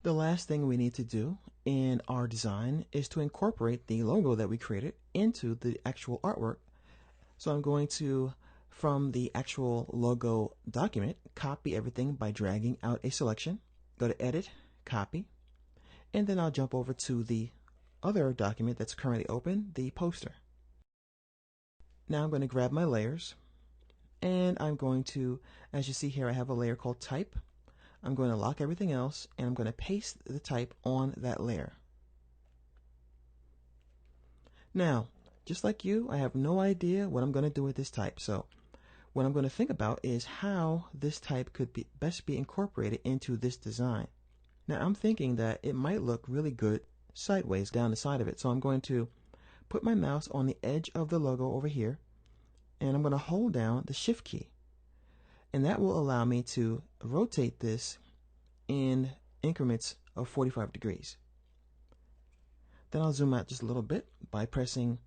The last thing we need to do in our design is to incorporate the logo that we created into the actual artwork. So I'm going to, from the actual logo document, copy everything by dragging out a selection. Go to Edit, Copy, and then I'll jump over to the other document that's currently open, the poster. Now I'm going to grab my layers, and I'm going to, as you see here, I have a layer called Type. I'm going to lock everything else, and I'm going to paste the type on that layer. Now, just like you, I have no idea what I'm going to do with this type. So what I'm going to think about is how this type could best be incorporated into this design. Now I'm thinking that it might look really good sideways down the side of it. So I'm going to put my mouse on the edge of the logo over here, and I'm going to hold down the Shift key. And that will allow me to rotate this in increments of 45 degrees. Then I'll zoom out just a little bit by pressing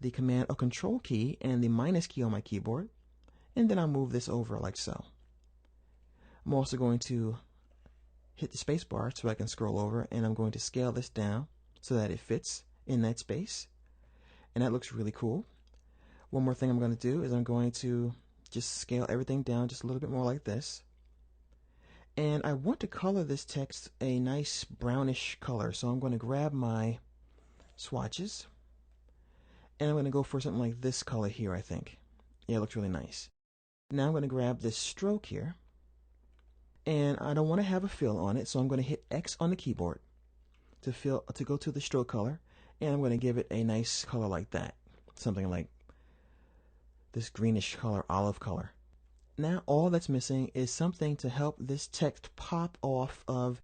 the Command or Control key and the minus key on my keyboard. And then I'll move this over like so. I'm also going to hit the space bar so I can scroll over, and I'm going to scale this down so that it fits in that space. And that looks really cool. One more thing I'm going to do is I'm going to just scale everything down just a little bit more like this. And I want to color this text a nice brownish color. So I'm going to grab my swatches, and I'm going to go for something like this color here, I think. Yeah, it looks really nice. Now I'm going to grab this stroke here, and I don't want to have a fill on it, so I'm going to hit X on the keyboard to go to the stroke color, and I'm going to give it a nice color like that. Something like this greenish color, olive color. Now all that's missing is something to help this text pop off of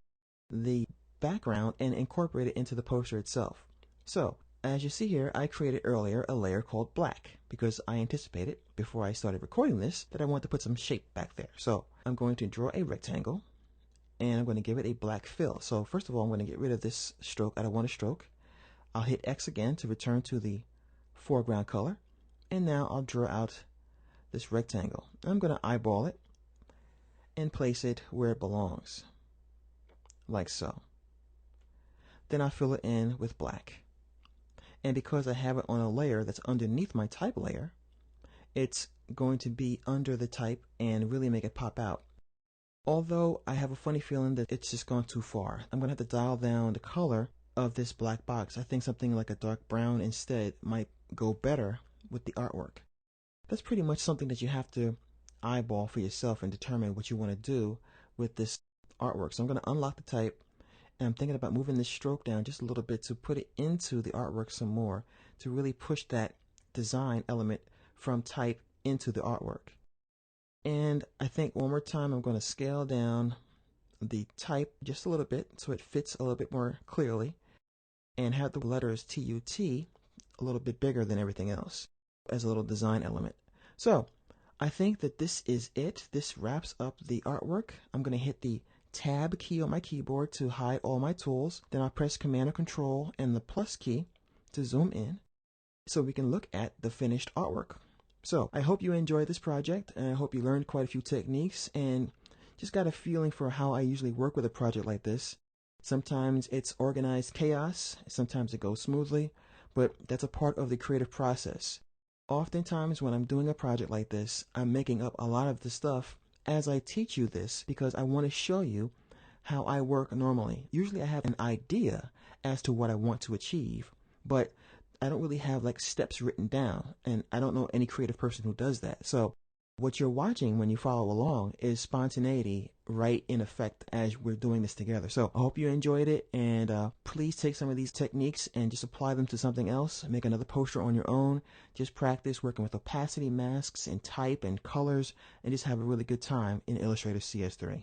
the background and incorporate it into the poster itself. So as you see here, I created earlier a layer called black because I anticipated before I started recording this that I want to put some shape back there. So I'm going to draw a rectangle, and I'm going to give it a black fill. So first of all, I'm going to get rid of this stroke. I don't want a stroke. I'll hit X again to return to the foreground color, and now I'll draw out this rectangle. I'm going to eyeball it and place it where it belongs, like so. Then I'll fill it in with black. And because I have it on a layer that's underneath my type layer, it's going to be under the type and really make it pop out. Although I have a funny feeling that it's just gone too far. I'm going to have to dial down the color of this black box. I think something like a dark brown instead might go better with the artwork. That's pretty much something that you have to eyeball for yourself and determine what you want to do with this artwork. So I'm going to unlock the type, and I'm thinking about moving this stroke down just a little bit to put it into the artwork some more, to really push that design element from type into the artwork. And I think one more time I'm going to scale down the type just a little bit so it fits a little bit more clearly, and have the letters TUT a little bit bigger than everything else as a little design element. So I think that this is it. This wraps up the artwork. I'm going to hit the Tab key on my keyboard to hide all my tools. Then I'll press Command or Control and the plus key to zoom in so we can look at the finished artwork. So I hope you enjoyed this project, and I hope you learned quite a few techniques and just got a feeling for how I usually work with a project like this. Sometimes it's organized chaos, sometimes it goes smoothly, but that's a part of the creative process. Oftentimes when I'm doing a project like this, I'm making up a lot of the stuff as I teach you this because I want to show you how I work normally. Usually I have an idea as to what I want to achieve, but I don't really have like steps written down, and I don't know any creative person who does that. So what you're watching when you follow along is spontaneity right in effect as we're doing this together. So I hope you enjoyed it, and please take some of these techniques and just apply them to something else. Make another poster on your own. Just practice working with opacity masks and type and colors, and just have a really good time in Illustrator CS3.